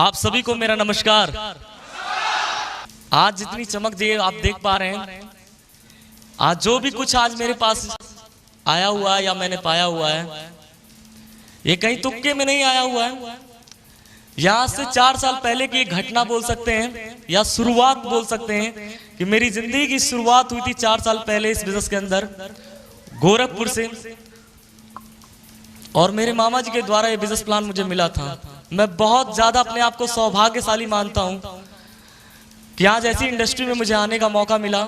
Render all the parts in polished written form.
आप सभी को मेरा नमस्कार। आज जितनी चमक जी आप देख पा रहे हैं, आज जो भी कुछ आज मेरे पास आया हुआ है या मैंने पाया हुआ है, ये कहीं तुक्के में नहीं आया हुआ है। यहाँ से 4 साल पहले की एक घटना बोल सकते हैं या शुरुआत बोल सकते हैं कि मेरी जिंदगी की शुरुआत हुई थी 4 साल पहले इस बिजनेस के अंदर गोरखपुर से। और मेरे मामा जी के द्वारा ये बिजनेस प्लान मुझे मिला था। मैं बहुत ज्यादा अपने आप को सौभाग्यशाली मानता हूं कि आज ऐसी इंडस्ट्री में मुझे आने का मौका मिला।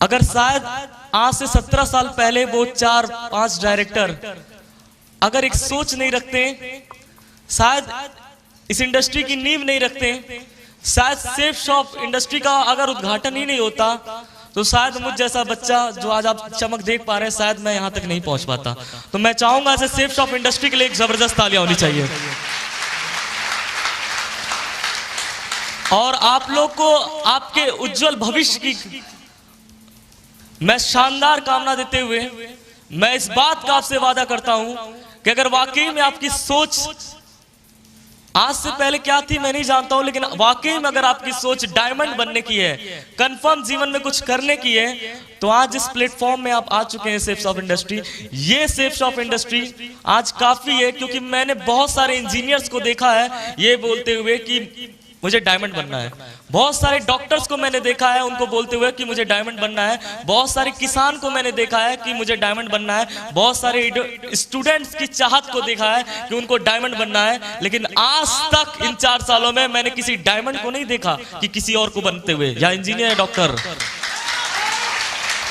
अगर शायद आज से 17 साल पहले वो 4-5 डायरेक्टर अगर एक सोच नहीं रखते, शायद इस इंडस्ट्री की नींव नहीं रखते, शायद सेफ शॉप इंडस्ट्री का अगर उद्घाटन ही नहीं होता, तो शायद मुझ जैसा बच्चा जो आज आप चमक देख पा रहे हैं, शायद मैं यहां तक नहीं पहुंच पाता। तो मैं चाहूंगा ऐसे सेफ शॉप इंडस्ट्री के लिए एक जबरदस्त तालियां होनी चाहिए। और आप लोग को आपके उज्जवल भविष्य की मैं शानदार कामना देते हुए मैं इस बात का आपसे वादा करता हूं कि अगर वाकई में आपकी सोच आज से पहले क्या थी मैं नहीं जानता हूं, लेकिन वाकई में अगर आपकी सोच डायमंड बनने की है, कंफर्म जीवन में कुछ करने की है, तो आज इस प्लेटफॉर्म में आप आ चुके हैं सेफ शॉप इंडस्ट्री। ये सेफ शॉप इंडस्ट्री आज काफी है, क्योंकि मैंने बहुत सारे इंजीनियर्स को देखा है ये बोलते हुए कि मुझे डायमंड बनना है। बहुत सारे डॉक्टर्स को मैंने देखा है उनको बोलते हुए कि मुझे डायमंड बनना है। बहुत सारे किसान को मैंने देखा है कि मुझे डायमंड बनना है। बहुत सारे स्टूडेंट्स की चाहत को देखा है कि उनको डायमंड बनना है। लेकिन आज तक इन 4 सालों में मैंने किसी डायमंड को नहीं देखा कि किसी और को बनते हुए, या इंजीनियर या डॉक्टर।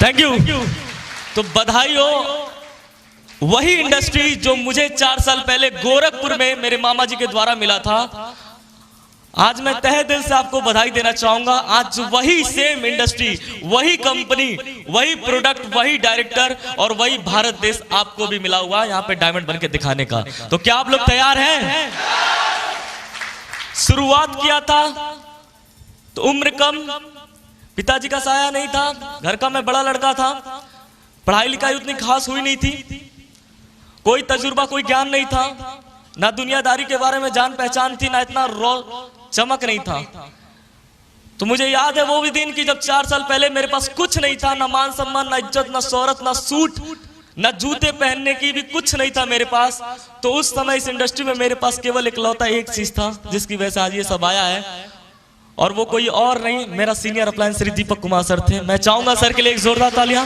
Thank you. तो बधाई हो वही इंडस्ट्री जो मुझे 4 साल पहले गोरखपुर में मेरे मामा जी के द्वारा मिला था। आज मैं तहे दिल से आपको बधाई देना चाहूंगा। आज वही सेम इंडस्ट्री, वही कंपनी, वही प्रोडक्ट, वही डायरेक्टर और वही भारत देश आपको भी मिला हुआ है यहाँ पे डायमंड बनके दिखाने का। तो क्या आप लोग तैयार हैं? शुरुआत किया था तो उम्र कम, पिताजी का साया नहीं था, घर का मैं बड़ा लड़का था, पढ़ाई लिखाई उतनी खास हुई नहीं थी, कोई तजुर्बा कोई ज्ञान नहीं था, ना दुनियादारी के बारे में जान पहचान थी, ना इतना चमक नहीं था। तो मुझे याद है वो भी दिन की जब 4 साल पहले मेरे पास कुछ नहीं था, ना मान सम्मान, ना इज्जत, ना शोहरत, ना सूट, ना जूते पहनने की भी कुछ नहीं था मेरे पास। तो उस समय इस इंडस्ट्री में मेरे पास केवल इकलौता एक चीज था जिसकी वजह से आज ये सब आया है, और वो कोई और नहीं, मेरा सीनियर अपलायंस श्री दीपक कुमार सर थे। मैं चाहूंगा सर के लिए एक जोरदार तालियां।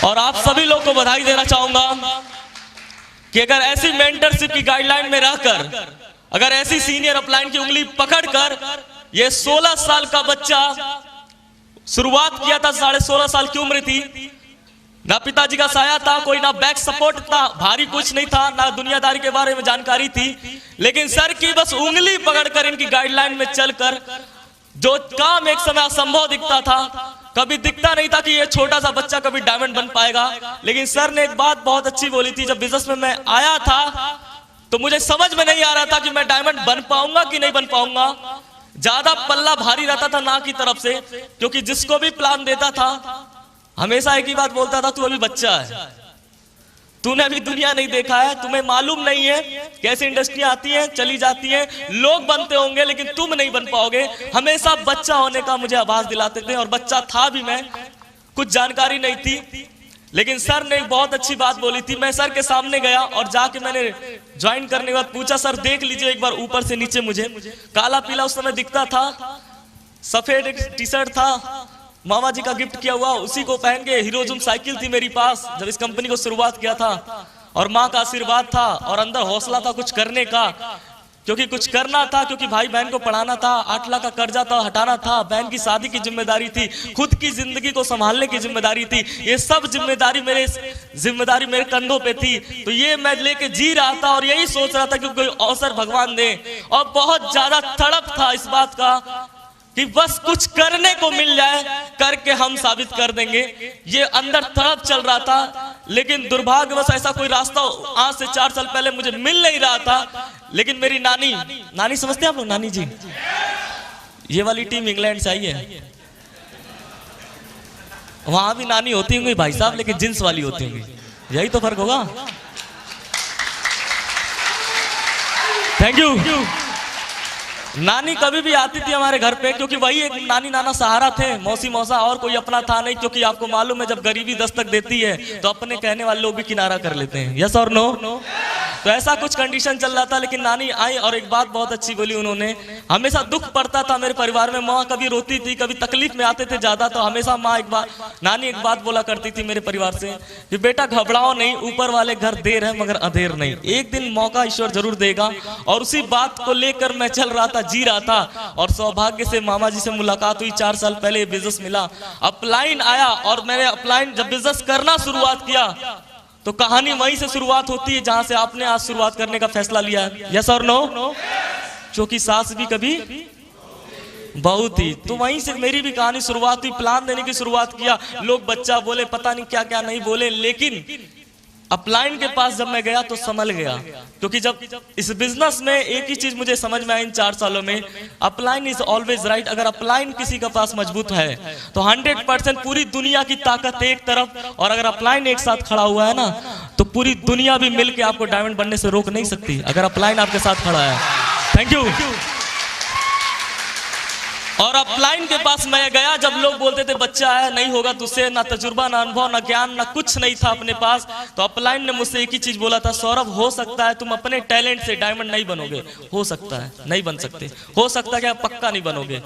और आप सभी लोग को बधाई देना चाहूंगा कि अगर ऐसी मेंटरशिप की गाइडलाइन में रहकर, अगर ऐसी सीनियर अपलाइन की उंगली पकड़कर ये 16 साल का बच्चा शुरुआत किया था, 16.5 साल की उम्र थी, ना पिताजी का साया था, कोई ना बैक सपोर्ट था, भारी कुछ नहीं था, ना दुनियादारी के बारे में जानकारी थी, लेकिन सर की बस उंगली पकड़कर इनकी गाइडलाइन में चलकर जो काम एक समय असंभव दिखता था, कभी दिखता नहीं था कि ये छोटा सा बच्चा कभी डायमंड बन पाएगा। लेकिन सर ने एक बात बहुत अच्छी बोली थी, जब बिजनेस में मैं आया था तो मुझे समझ में नहीं आ रहा था कि मैं डायमंड बन पाऊंगा कि नहीं बन पाऊंगा। ज्यादा पल्ला भारी रहता था ना की तरफ से, क्योंकि जिसको भी प्लान देता था हमेशा एक ही बात बोलता था, तू अभी बच्चा है, तूने अभी दुनिया नहीं देखा है, तुम्हें मालूम नहीं है कैसे इंडस्ट्री आती है चली जाती है, लोग बनते होंगे लेकिन तुम नहीं बन पाओगे। हमेशा बच्चा होने का मुझे आभास दिलाते थे, और बच्चा था भी मैं, कुछ जानकारी नहीं थी। लेकिन सर ने एक बहुत अच्छी बात बोली थी। मैं सर के सामने गया और जाके मैंने ज्वाइन करने के बाद पूछा, सर देख लीजिए एक बार ऊपर से नीचे, मुझे काला पीला उस समय दिखता था, सफेद टी शर्ट था, मामा जी का गिफ्ट किया हुआ, उसी को पहन के हीरोजुम साइकिल थी मेरी पास जब इस कंपनी को शुरुआत किया था, और माँ का आशीर्वाद था और अंदर हौसला था कुछ करने का, क्योंकि कुछ करना था, क्योंकि भाई बहन को पढ़ाना था, 8 लाख का कर्जा था हटाना था, बहन की शादी की जिम्मेदारी थी, खुद की जिंदगी को संभालने की जिम्मेदारी थी, ये सब जिम्मेदारी मेरे कंधों पे थी। तो ये मैं लेके जी रहा था और यही सोच रहा था कि कोई अवसर भगवान दे, और बहुत ज्यादा तड़प था इस बात का कि बस कुछ करने को मिल जाए, करके हम साबित कर देंगे, ये अंदर तड़प चल रहा था। लेकिन दुर्भाग्यवश ऐसा कोई रास्ता आज से 4 साल पहले मुझे मिल नहीं रहा था। लेकिन मेरी नानी समझते हैं आप लोग, नानी जी, ये वाली टीम इंग्लैंड से आई है, वहां भी नानी होती होंगी भाई साहब, लेकिन जींस वाली होती होंगी, यही तो फर्क होगा। Thank you. नानी कभी भी आती थी हमारे घर पे, क्योंकि वही एक नानी नाना सहारा थे, मौसी मौसा और कोई अपना था नहीं, क्योंकि आपको मालूम है जब गरीबी दस्तक देती है तो अपने कहने वाले लोग भी किनारा कर लेते हैं। यस और नो? तो ऐसा कुछ कंडीशन चल रहा था, लेकिन नानी आई और एक बात बहुत अच्छी बोली उन्होंने। हमेशा दुख पड़ता था मेरे परिवार में, माँ कभी रोती थी, कभी तकलीफ में आते थे ज्यादा, तो हमेशा नानी एक बात बोला करती थी मेरे परिवार से कि बेटा घबराओ नहीं, ऊपर वाले घर देर है मगर अंधेर नहीं, एक दिन मौका ईश्वर जरूर देगा। और उसी बात को लेकर मैं चल रहा था, जी रहा था, और सौभाग्य से मामा जी से मुलाकात हुई। 4 साल पहले बिजनेस मिला, अपलाइन आया, और मैंने अपलाइन जब बिजनेस करना शुरुआत किया तो कहानी वहीं से शुरुआत होती है जहां से आपने आज शुरुआत करने का फैसला लिया है। यस और नो? क्योंकि सास भी कभी बहुत ही, तो वहीं से मेरी भी कहानी शुरुआत हुई, प्लान देने की शुरुआत किया। लोग बच्चा बोले, पता नहीं क्या क्या नहीं बोले, लेकिन अपलाइन के पास जब मैं गया तो संभल गया। क्योंकि जब इस बिजनेस में एक ही चीज मुझे समझ में आई इन 4 सालों में, अपलाइन इज ऑलवेज राइट। अगर अपलाइन किसी का पास मजबूत है तो 100% पूरी दुनिया की ताकत एक तरफ, और अगर अपलाइन एक साथ खड़ा हुआ है ना तो पूरी दुनिया भी मिलकर आपको डायमंड बनने से रोक नहीं सकती, अगर अपलाइन आपके साथ खड़ा है। Thank you. और अपलाइन के पास मैं गया, जब लोग बोलते थे बच्चा है नहीं होगा तुझसे, ना तजुर्बा ना अनुभव ना ज्ञान ना कुछ नहीं था अपने पास, तो अपलाइन ने मुझसे एक ही चीज बोला था, सौरभ हो सकता है तुम अपने टैलेंट से डायमंड नहीं बनोगे, हो सकता है नहीं बन सकते, हो सकता है कि आप पक्का नहीं बनोगे,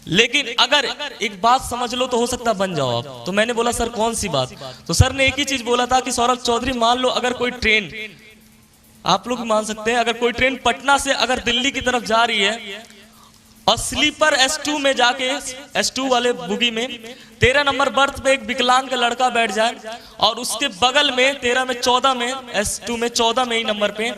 लेकिन अगर एक बात समझ लो तो हो सकता है बन जाओ आप। तो मैंने बोला सर कौन सी बात? तो सर ने एक ही चीज बोला था कि सौरभ चौधरी मान लो अगर कोई ट्रेन, आप लोग भी मान सकते हैं, अगर कोई ट्रेन पटना से अगर दिल्ली की तरफ जा रही है और स्लीपर S2 में जाके, S2 वाले बुगी में 13 नंबर बर्थ पे एक विकलांग का लड़का बैठ जाए, और उसके बगल में 13 में 14 में S2 में 14 में ही नंबर पे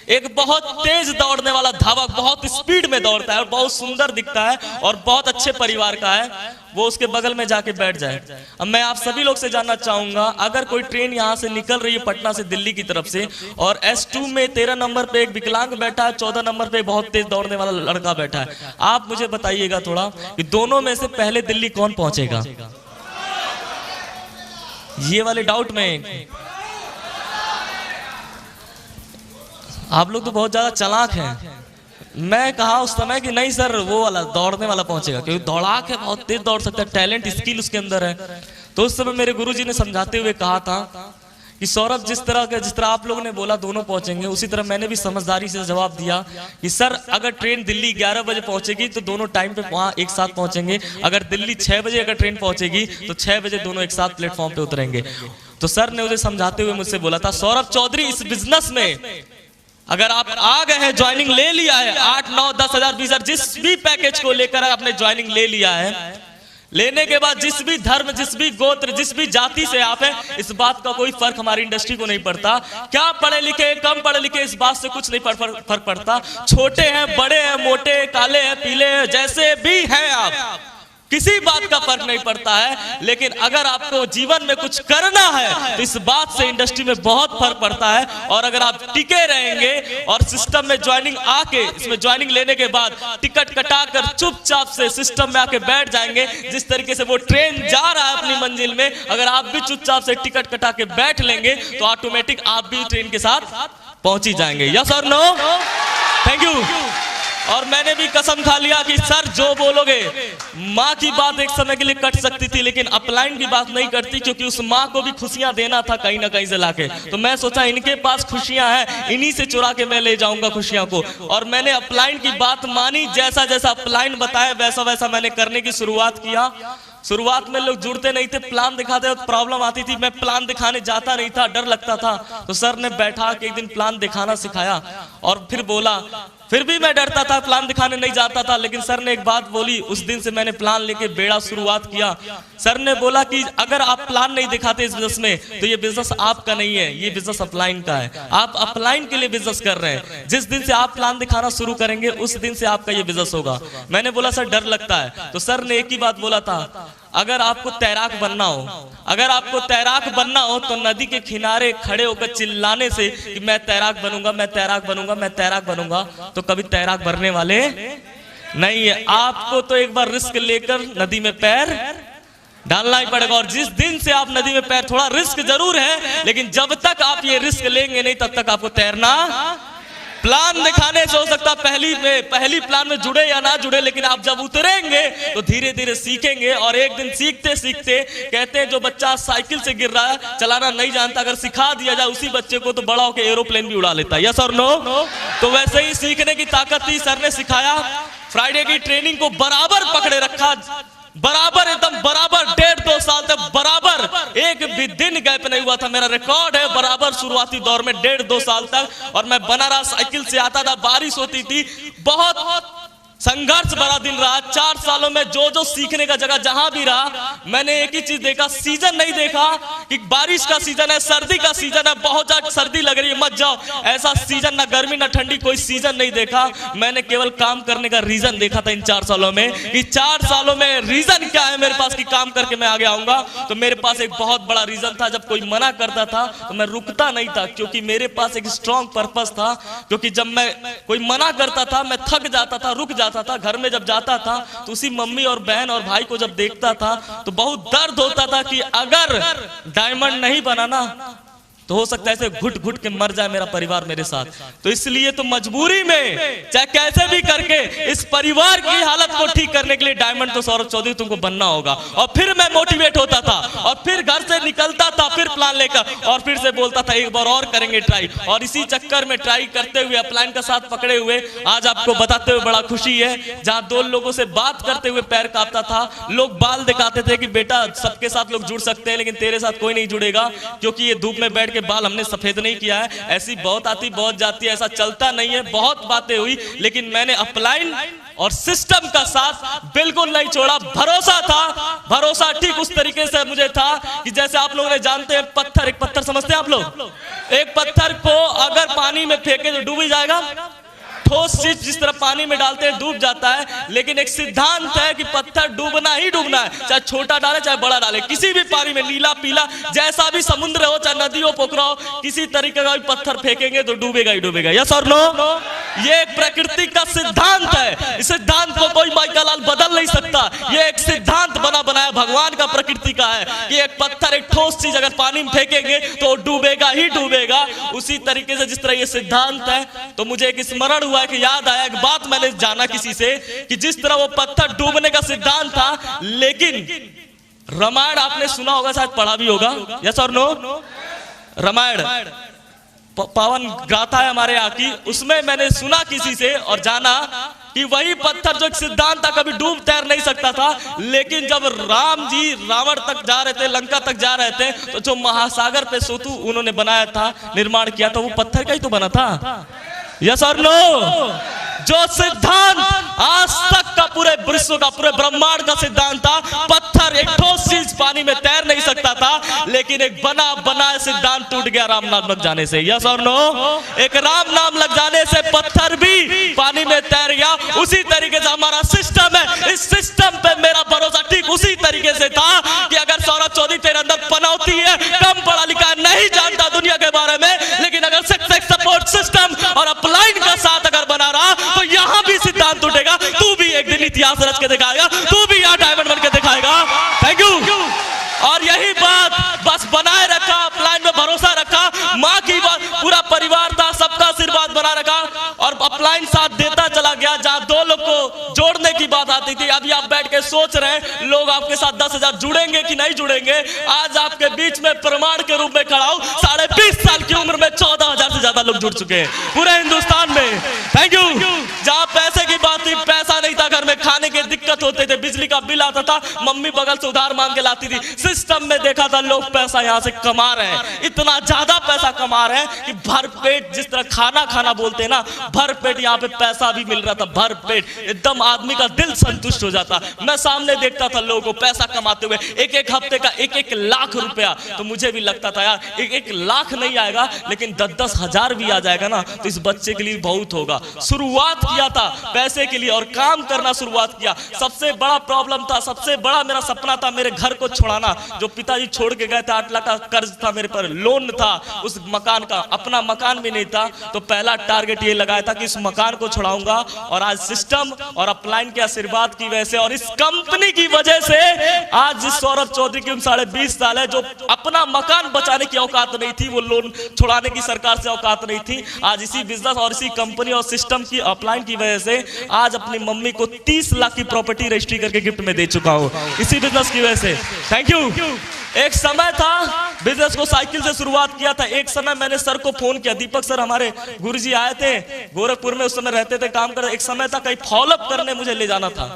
एक बहुत तेज दौड़ने वाला धावक, बहुत स्पीड में दौड़ता है और बहुत सुंदर दिखता है और बहुत अच्छे परिवार का है, वो उसके बगल में जाके बैठ जाए। अब मैं आप सभी लोग से जानना चाहूंगा, अगर कोई ट्रेन यहाँ से निकल रही है पटना से दिल्ली की तरफ से, और S2 में 13 नंबर पे एक विकलांग बैठा है, 14 नंबर पे बहुत तेज दौड़ने वाला लड़का बैठा है, आप मुझे बताइएगा थोड़ा कि दोनों में से पहले दिल्ली कौन पहुंचेगा? ये वाले डाउट में आप लोग तो बहुत ज्यादा चालाक हैं। मैं कहा उस समय कि नहीं सर वो वाला दौड़ने वाला पहुंचेगा, क्योंकि दौड़ाक है, बहुत तेज दौड़ सकता है, टैलेंट स्किल उसके अंदर है। तो उस समय मेरे गुरुजी ने समझाते हुए कहा था कि सौरभ जिस तरह आप लोगों ने बोला दोनों पहुंचेंगे, उसी तरह मैंने भी समझदारी से जवाब दिया कि सर अगर ट्रेन दिल्ली 11 बजे पहुंचेगी तो दोनों टाइम पे वहां एक साथ पहुंचेंगे, अगर दिल्ली 6 बजे अगर ट्रेन पहुंचेगी तो 6 बजे दोनों एक साथ प्लेटफॉर्म पे उतरेंगे। तो सर ने मुझे समझाते हुए मुझसे बोला था, सौरभ चौधरी इस बिजनेस में अगर आप आ गए हैं, ज्वाइनिंग ले लिया है, 8, 9, 10 हजार 20 हजार जिस भी पैकेज को लेकर आपने ज्वाइनिंग ले लिया है, लेने के बाद जिस भी धर्म, जिस भी गोत्र, जिस भी जाति से आप हैं, इस बात का कोई फर्क हमारी इंडस्ट्री को नहीं पड़ता। क्या पढ़े लिखे कम पढ़े लिखे, इस बात से कुछ नहीं फर्क पड़ता। छोटे हैं बड़े हैं, मोटे काले हैं पीले हैं, जैसे भी हैं आप, किसी बात का फर्क नहीं पड़ता है। लेकिन अगर आपको जीवन में कुछ करना है तो इस बात से इंडस्ट्री में बहुत फर्क पड़ता है। और अगर आप टिके रहेंगे और सिस्टम में ज्वाइनिंग आके, इसमें ज्वाइनिंग लेने के बाद टिकट कटाकर चुपचाप से सिस्टम में आके बैठ जाएंगे, जिस तरीके से वो ट्रेन जा रहा है अपनी मंजिल में, अगर आप भी चुपचाप से टिकट कटा के बैठ लेंगे तो ऑटोमेटिक आप भी ट्रेन के साथ पहुंच ही जाएंगे। यस और नो? Thank you. और मैंने भी कसम खा लिया कि सर जो बोलोगे, माँ की बात एक समय के लिए कट सकती थी लेकिन अपलाइन की बात नहीं कटती, क्योंकि उस माँ को भी खुशियां देना था कहीं ना कहीं से लाके। तो मैं सोचा इनके पास खुशियां हैं, इन्हीं से चुरा के मैं ले जाऊंगा खुशियां को। और मैंने अपलाइन की बात मानी, जैसा जैसा अपलाइन बताया वैसा वैसा मैंने करने की शुरुआत किया। शुरुआत में लोग जुड़ते नहीं थे, प्लान दिखाते तो प्रॉब्लम आती थी, मैं प्लान दिखाने जाता नहीं था, डर लगता था। तो सर ने बैठा के एक दिन प्लान दिखाना सिखाया और फिर बोला, फिर भी मैं डरता था, प्लान दिखाने नहीं जाता था, लेकिन सर ने एक बात बोली, उस दिन से मैंने प्लान लेके बेड़ा शुरुआत किया। सर ने बोला कि अगर आप प्लान नहीं दिखाते इस बिजनेस में तो ये बिजनेस आपका नहीं है, ये बिजनेस अपलाइन का है। आप अपलाइन के लिए बिजनेस कर रहे हैं, जिस दिन से आप प्लान दिखाना शुरू करेंगे उस दिन से आपका ये बिजनेस होगा। मैंने बोला सर डर लगता है। तो सर ने एक ही बात बोला था, अगर आपको तैराक बनना हो, अगर आपको तैराक बनना हो तो नदी के किनारे खड़े होकर चिल्लाने से कि मैं तैराक बनूंगा, मैं तैराक बनूंगा, मैं तैराक बनूंगा, तो कभी तैराक बनने वाले नहीं है। आपको तो एक बार रिस्क लेकर नदी में पैर डालना ही पड़ेगा। और जिस दिन से आप नदी में पैर, थोड़ा रिस्क जरूर है लेकिन जब तक आप ये रिस्क लेंगे नहीं तब तक आपको तैरना प्लान दिखाने से हो सकता पहली प्लान में जुड़े या ना जुड़े, लेकिन आप जब उतरेंगे तो धीरे धीरे सीखेंगे। और एक दिन सीखते सीखते, कहते हैं जो बच्चा साइकिल से गिर रहा है, चलाना नहीं जानता, अगर सिखा दिया जाए उसी बच्चे को तो बड़ा होकर एरोप्लेन भी उड़ा लेता है। यस और नो? तो वैसे ही सीखने की ताकत थी, सर ने सिखाया। फ्राइडे की ट्रेनिंग को बराबर पकड़े रखा, बराबर एकदम बराबर 1.5-2 साल तक बराबर एक भी दिन गैप नहीं हुआ था। मेरा रिकॉर्ड है बराबर शुरुआती दौर में 1.5-2 साल तक। और मैं बना रहा, साइकिल से आता था, बारिश होती थी, बहुत संघर्ष भरा दिन रहा। 4 सालों में जो जो सीखने का जगह जहां भी रहा, मैंने एक ही चीज देखा, सीजन नहीं देखा कि बारिश का सीजन है, सर्दी का सीजन है, बहुत ज्यादा सर्दी लग रही है मत जाओ, ऐसा सीजन ना गर्मी ना ठंडी, कोई सीजन नहीं देखा। मैंने केवल काम करने का रीजन देखा था इन 4 सालों में, कि 4 सालों में रीजन क्या है मेरे पास कि काम करके मैं आगे आऊंगा। तो मेरे पास एक बहुत बड़ा रीजन था, जब कोई मना करता था तो मैं रुकता नहीं था, क्योंकि मेरे पास एक स्ट्रॉन्ग पर्पस था। क्योंकि जब मैं कोई मना करता था, मैं थक जाता था, रुक जाता था। घर में जब जाता था तो उसी मम्मी और बहन और भाई को जब देखता था तो बहुत दर्द होता था कि अगर डायमंड नहीं बनाना तो हो सकता है ऐसे घुट घुट के मर जाए मेरा परिवार मेरे साथ। तो इसलिए तो मजबूरी में चाहे कैसे भी करके इस परिवार की हालत को ठीक करने के लिए डायमंड तो सौरभ चौधरी तुमको बनना होगा। और फिर मैं मोटिवेट होता था और फिर घर से निकलता था, फिर प्लान लेकर, और फिर से बोलता था एक बार और करेंगे ट्राई। और इसी चक्कर में ट्राई करते हुए, अपलाइन का साथ पकड़े हुए, आज आपको बताते हुए बड़ा खुशी है, जहां 2 लोगों से बात करते हुए पैर कांपता था। लोग बाल दिखाते थे कि बेटा सबके साथ लोग जुड़ सकते हैं, लेकिन तेरे साथ कोई नहीं जुड़ेगा, क्योंकि ये धूप में बैठ के बाल हमने सफेद नहीं किया है। ऐसी बहुत आती बहुत जाती है, ऐसा चलता नहीं है। बहुत बातें हुई, लेकिन मैंने अपलाइन और सिस्टम का साथ बिल्कुल नहीं छोड़ा। भरोसा था, भरोसा ठीक उस तरीके से मुझे था कि जैसे आप लोग ने जानते हैं पत्थर, एक पत्थर समझते हैं आप लोग, एक पत्थर को अगर पानी में फेंके तो डूब ही जाएगा। ठोस चीज जिस तरह पानी में डालते हैं डूब जाता है, लेकिन एक सिद्धांत है कि पत्थर डूबना ही डूबना है, चाहे छोटा डाले चाहे बड़ा डाले, किसी भी पानी में, नीला पीला जैसा भी समुद्र हो, चाहे नदी हो पोखरा हो, किसी तरीके का भी पत्थर फेंकेंगे तो डूबेगा ही डूबेगा। यस और नो? ये एक प्रकृति का सिद्धांत है, इस सिद्धांत को कोई माइकल बदल नहीं सकता। ये एक सिद्धांत बना बनाया भगवान का, प्रकृति का है कि एक पत्थर, एक ठोस चीज अगर पानी में फेंकेंगे तो डूबेगा ही डूबेगा। उसी तरीके से जिस तरह ये सिद्धांत है, तो मुझे एक स्मरण हुआ कि याद आया, एक बात मैंने जाना किसी से कि जिस तरह वो पत्थर डूबने का सिद्धांत था, लेकिन रामायण आपने सुना होगा, शायद पढ़ा भी होगा। यस और नो? रामायण पावन गाथा है हमारे यहाँ की, उसमें मैंने सुना किसी से और जाना कि वही पत्थर जो एक सिद्धांत था कभी डूब तैर नहीं सकता था, लेकिन जब राम जी रावण तक जा रहे थे, लंका तक जा रहे थे, तो जो महासागर पे सेतु उन्होंने बनाया था, निर्माण किया था, वो पत्थर का ही तो बना था। यस और नो? जो सिद्धांत आज तक का पूरे विश्व का, पूरे ब्रह्मांड का सिद्धांत था, पत्थर एक ठोस चीज पानी में तैर नहीं सकता था, लेकिन एक बना बनाया सिद्धांत टूट गया राम नाम लग जाने से। यस और नो? एक राम नाम लग जाने से पत्थर भी पानी में तैर गया। उसी तरीके से हमारा सिस्टम है, इस सिस्टम पे मेरा भरोसा ठीक उसी तरीके से था कि अगर सौरभ चौधरी तेरे अंदर पनौती है, कम पढ़ा लिखा है, नहीं जानता दुनिया के बारे में, लेकिन अगर सपोर्ट सिस्टम और अपलाइन का साथ अगर बना रहा तो यहां भी सिद्धांत टूटेगा। तू भी एक दिन इतिहास रच के दिखाएगा, तू भी यहां डायमंड बन के दिखाएगा। Thank you. और यही बात बस बनाए रखा, अपलाइन में भरोसा रखा, माँ की बात, पूरा परिवार था, सबका आशीर्वाद बना रखा और अपलाइन साथ देता चला गया। जहां 2 लोग को जोड़ने की बात आती थी, अभी आप बैठ के सोच रहे हैं लोग आपके साथ 10,000 जुड़ेंगे कि नहीं जुड़ेंगे। आज आपके बीच में प्रमाण के रूप में खड़ा हूं, 20.5 साल की उम्र में 14,000 से ज्यादा लोग जुड़ चुके हैं पूरे हिंदुस्तान में। Thank you. जहां पैसे की बात थी, पैसा नहीं था घर में, खाने की दिक्कत होते थे, बिजली का बिल आता था, मम्मी बगल से उधार मांग के लाती थी। सिस्टम में देखा था लोग पैसा यहां से कमा रहे हैं, इतना ज्यादा पैसा कमा रहे हैं कि भर पेट, जिस तरह खाना खाना बोलते हैं ना, भर पेट यहाँ पे पैसा भी मिल रहा था, भर पेट, एकदम आदमी का दिल संतुष्ट हो जाता। मैं सामने देखता था लोगों को पैसा कमाते हुए, एक हफ्ते का 1 लाख रुपया, तो मुझे भी लगता था यार 1 लाख नहीं आएगा, लेकिन 10 हजार भी आ जाएगा ना तो इस बच्चे के लिए बहुत होगा। शुरुआत किया था पैसे के लिए और काम करना शुरुआत किया। सबसे बड़ा प्रॉब्लम था, सबसे बड़ा मेरा सपना था मेरे घर को छुड़ाना। जो पिताजी छोड़ के गए थे, 8 लाख का कर्ज था मेरे पर, लोन था उस मकान का, अपना मकान भी नहीं था। तो पहला टारगेट ये लगाया था कि इस मकान को छुड़ाऊंगा। और आज सिस्टम और अपलाइन के आशीर्वाद की वजह से और इस कंपनी की वजह से आज जिस सौरभ चौधरी की 20 साल है, जो अपना मकान बचाने की औकात नहीं थी, वो लोन छुड़ाने की सरकार से औकात नहीं थी, आज इसी बिजनेस और इसी कंपनी और सिस्टम की अपलाइन की वजह से आज अपनी मम्मी को 30 लाख की प्रॉपर्टी रजिस्ट्री करके गिफ्ट में दे चुका हूं, इसी बिजनेस की वजह से। Thank you. एक समय था बिजनेस को साइकिल से शुरुआत किया था। एक समय मैंने सर को फोन किया, दीपक सर हमारे गुरुजी आए थे गोरखपुर में, उस समय रहते थे, काम कर। एक समय था कहीं फॉलोअप करने मुझे ले जाना था,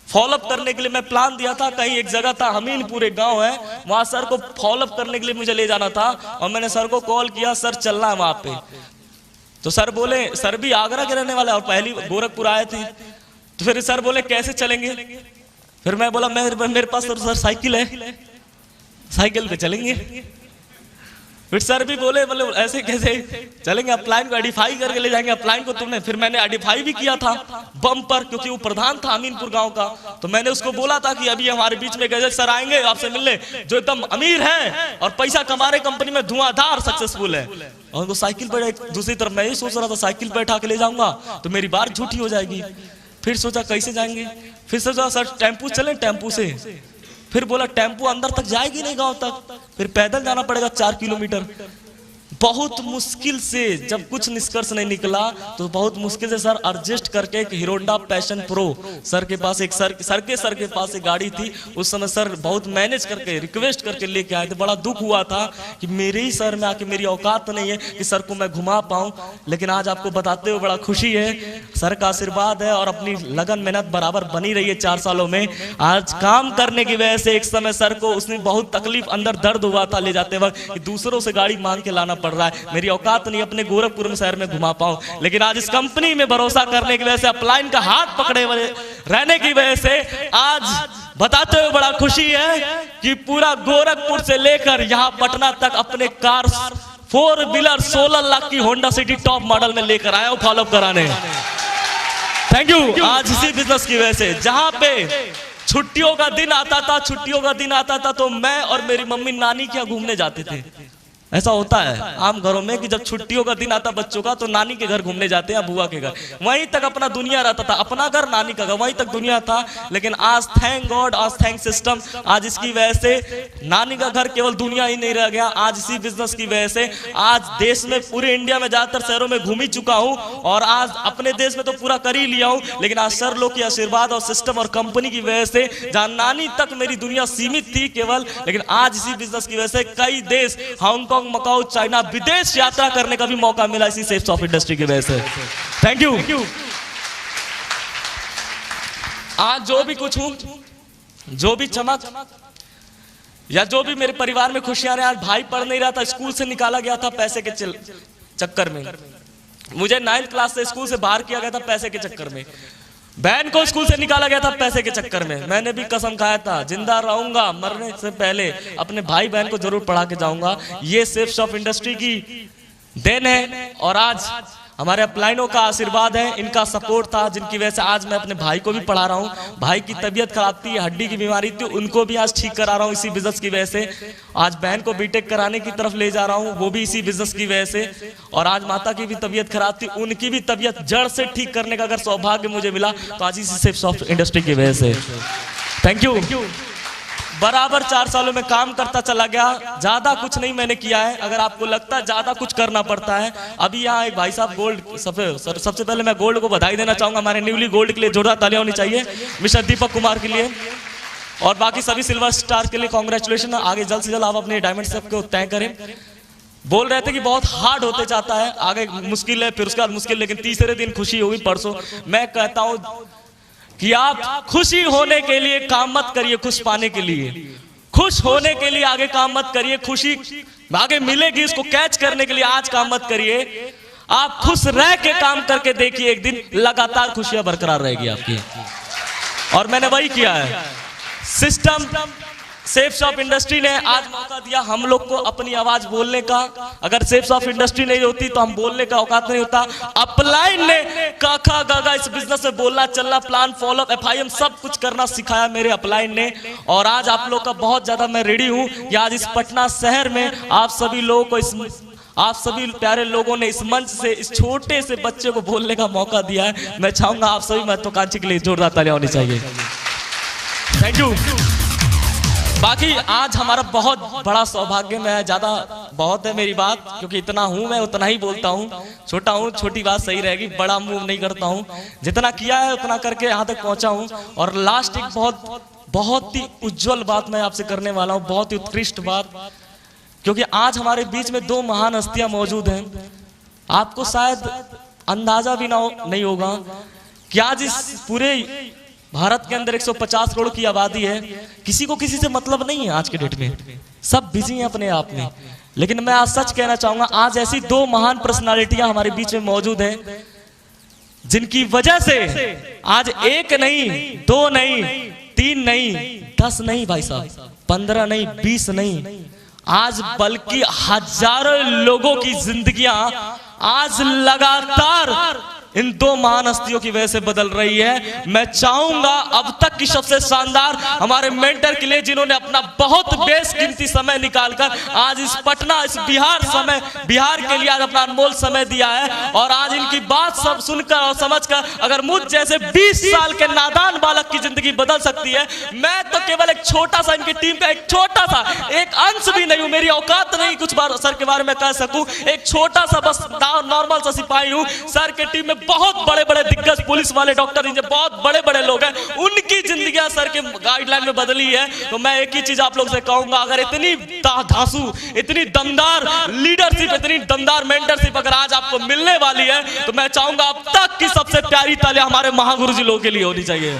फॉलोअप करने के लिए मैं प्लान दिया था। कहीं एक जगह था हमीनपुर, एक गांव है, वहां सर को फॉलोअप करने के लिए मुझे ले जाना था। और मैंने सर को कॉल किया, सर चलना है वहां पे। तो सर बोले, सर भी आगरा के रहने वाले और पहली गोरखपुर आए थे। तो फिर सर बोले कैसे चलेंगे? फिर मैं बोला मेरे पास तो सर साइकिल है, साइकिल पे चलेंगे। फिर सर भी बोले ऐसे कैसे चलेंगे, अपलाइन को एडिफाई करके ले जाएंगे अपलाइन को तुमने। फिर मैंने एडिफाई भी किया था बम पर, क्योंकि वो प्रधान था अमीनपुर गांव का। तो मैंने उसको बोला था कि अभी हमारे बीच में गजल सर आएंगे आपसे मिलने, जो एकदम अमीर है और पैसा कमा रहे, कंपनी में धुआंधार सक्सेसफुल है। और उनको साइकिल पर, दूसरी तरफ मैं ये सोच रहा था साइकिल पर बैठा के ले जाऊंगा तो मेरी बात झूठी हो जाएगी। फिर सोचा कैसे जाएंगे, फिर सोचा सर टेम्पू चले, टेम्पू से। फिर बोला टेम्पो अंदर तक जाएगी नहीं गांव तक, फिर पैदल जाना पड़ेगा 4 किलोमीटर। बहुत मुश्किल से, जब कुछ निष्कर्ष नहीं निकला तो बहुत मुश्किल से सर एडजस्ट करके एक hero Honda passion pro sir के पास, एक सर के पास एक गाड़ी थी। उस समय सर बहुत मैनेज करके रिक्वेस्ट करके लेके आए थे। बड़ा दुख हुआ था कि मेरे ही सर में आके, मेरी औकात नहीं है कि सर को मैं घुमा पाऊं। लेकिन आज आपको बताते हुए बड़ा खुशी है, सर का आशीर्वाद है और अपनी लगन मेहनत बराबर बनी रही है 4 सालों में। आज काम करने की वजह से एक समय सर को उसने बहुत तकलीफ, अंदर दर्द हुआ था ले जाते वक्त कि दूसरों से गाड़ी मांग के लाना पड़ रहा है, मेरी औकात नहीं अपने गोरखपुर में शहर में घुमा पाऊं। लेकिन आज इस कंपनी में भरोसा करने की वजह से, अपलाइन का हाथ पकड़े हुए रहने की वजह से आज बताते हुए बड़ा खुशी है कि पूरा गोरखपुर से लेकर यहां पटना तक अपने कार 4 व्हीलर 16 लाख की होंडा सिटी टॉप मॉडल में लेकर आया हूं फॉलोअप कराने। Thank you. आज इसी बिजनेस की वजह से, जहां पे छुट्टियों का दिन आता था तो मैं और मेरी मम्मी नानी के यहाँ घूमने जाते थे। ऐसा होता है आम घरों में कि जब छुट्टियों का दिन आता बच्चों का तो नानी के घर घूमने जाते हैं, बुआ के घर, वहीं तक अपना दुनिया रहता था, अपना घर नानी का घर, वहीं तक दुनिया था। लेकिन आज थैंक गॉड, आज थैंक सिस्टम, आज इसकी वजह से नानी का घर केवल दुनिया ही नहीं रह गया। आज इसी बिजनेस की वजह से आज देश में, पूरे इंडिया में ज्यादातर शहरों में घूम ही चुका हूं और आज अपने देश में तो पूरा कर ही लिया हूं। लेकिन आज सर लोग की आशीर्वाद और सिस्टम और कंपनी की वजह से, जहां नानी तक मेरी दुनिया सीमित थी केवल, लेकिन आज इसी बिजनेस की वजह से कई देश, हांगकांग, मकाऊ, चाइना, विदेश यात्रा करने का भी मौका मिला इसी सेफ सॉफ्ट इंडस्ट्री की वजह से। Thank you. आज जो भी कुछ हूं, जो भी चमक या जो भी मेरे परिवार में खुशियां रहे, आज भाई पढ़ नहीं रहा था, स्कूल से निकाला गया था पैसे के चक्कर में। मुझे 9th क्लास से स्कूल से बाहर किया गया था पैसे के चक्कर में। बहन को स्कूल से निकाला गया था पैसे के चक्कर में। मैंने भी कसम खाया था जिंदा रहूंगा मरने से पहले अपने भाई बहन को जरूर पढ़ा के जाऊंगा। ये सेफ शॉप इंडस्ट्री की देन है और आज हमारे अपलाइनों का आशीर्वाद है, इनका सपोर्ट था, जिनकी वजह से आज मैं अपने भाई को भी पढ़ा रहा हूँ। भाई की तबीयत खराब थी, हड्डी की बीमारी थी, उनको भी आज ठीक करा रहा हूँ इसी बिजनेस की वजह से। आज बहन को बीटेक कराने की तरफ ले जा रहा हूँ, वो भी इसी बिजनेस की वजह से। और आज माता की भी तबीयत खराब थी, उनकी भी तबीयत जड़ से ठीक करने का अगर सौभाग्य मुझे मिला तो आज इसी सेफ सॉफ्ट इंडस्ट्री की वजह से। Thank you. बराबर 4 सालों में काम करता चला गया, ज्यादा कुछ नहीं मैंने किया है। अगर आपको लगता है ज्यादा कुछ करना पड़ता है, अभी यहाँ एक भाई साहब गोल्ड, सबसे पहले मैं गोल्ड को बधाई देना चाहूंगा। हमारे न्यूली गोल्ड के लिए जोरदार तालियां होनी चाहिए, मिस्टर दीपक कुमार के लिए, और बाकी सभी सिल्वर स्टार के लिए कांग्रेचुलेशन। आगे जल्द से जल्द आप अपने डायमंड सब को तय करें। बोल रहे थे कि बहुत हार्ड होते जाता है, आगे मुश्किल है, फिर उसके बाद मुश्किल, लेकिन तीसरे दिन खुशी होगी परसों। मैं कहता हूं कि आप खुशी होने के लिए काम मत करिए, खुश पाने के लिए, खुश होने के लिए आगे काम मत करिए, खुशी आगे मिलेगी इसको कैच करने के लिए आज काम मत करिए। आप खुश रह के काम करके देखिए, एक दिन लगातार खुशियां बरकरार रहेगी आपकी। और मैंने वही किया है। सिस्टम सेफ शॉप इंडस्ट्री ने आज मौका दिया हम लोग को अपनी आवाज बोलने का। अगर सेफ शॉप इंडस्ट्री नहीं होती तो हम बोलने का औकात नहीं होता। अपलाइन ने क ख ग घ इस बिजनेस में बोलना चलना प्लान फॉलो FIM सब कुछ करना सिखाया मेरे अपलाइन ने। और आज आप लोग का बहुत ज्यादा मैं रेडी हूं कि आज इस पटना शहर में आप सभी लोगों को आप सभी प्यारे लोगों ने इस मंच से इस छोटे से बच्चे को बोलने का मौका दिया है। मैं चाहूंगा आप सभी महत्वाकांक्षी के लिए जोरदार तालियां होनी चाहिए। Thank you. बाकी आज हमारा बहुत बड़ा सौभाग्य, मैं ज्यादा बहुत है मेरी बात, क्योंकि इतना हूं मैं उतना ही बोलता हूं। छोटा हूं, छोटी बात सही रहेगी, बड़ा मूव नहीं करता हूं। जितना किया है उतना करके यहां तक पहुंचा हूं। और लास्ट एक बहुत ही उज्जवल बात मैं आपसे करने वाला हूं, बहुत ही उत्कृष्ट बात, क्योंकि आज हमारे बीच में दो महान हस्तियां मौजूद हैं। आपको शायद अंदाजा भी नहीं होगा कि आज इस पूरे भारत के अंदर 150 करोड़ की आबादी है, किसी को किसी से मतलब नहीं है आज के डेट में, सब बिजी हैं अपने आप में। लेकिन मैं आज सच कहना चाहूंगा, आज ऐसी दो महान पर्सनालिटियां हमारे बीच में मौजूद हैं जिनकी वजह से आज एक नहीं, दो नहीं, 3 नहीं, 10 नहीं भाई साहब, 15 नहीं, 20 नहीं, आज बल्कि हजारों लोगों की जिंदगियां आज लगातार इन दो महान हस्तियों की वजह से बदल रही है। मैं चाहूंगा अब तक की सबसे शानदार हमारे मेंटर के लिए, जिन्होंने अपना बहुत बेशकीमती समय निकालकर आज इस पटना, इस बिहार के लिए आज अपना अनमोल समय दिया है। और आज इनकी बात सब सुनकर और समझकर अगर मुझ जैसे 20 साल के नादान बालक की जिंदगी बदल सकती है, मैं तो केवल एक छोटा सा इनकी टीम का एक छोटा सा एक अंश भी नहीं हूं। मेरी औकात नहीं कुछ बार सर के बारे में कह सकूं, एक छोटा सा बस नॉर्मल सा सिपाही हूं। सर के टीम में बहुत बड़े बड़े दिग्गज पुलिस वाले, डॉक्टर, इंजीनियर, बहुत बड़े बड़े लोग हैं, उनकी जिंदगियां सर के गाइडलाइन में बदली है। तो मैं एक ही चीज आप लोग से कहूंगा, अगर इतनी धांसू, इतनी दमदार लीडरशिप, इतनी दमदार मेंटरशिप अगर आज आपको मिलने वाली है, तो मैं चाहूंगा अब तक की सबसे प्यारी तालियां हमारे महागुरु जी लोगों के लिए होनी चाहिए।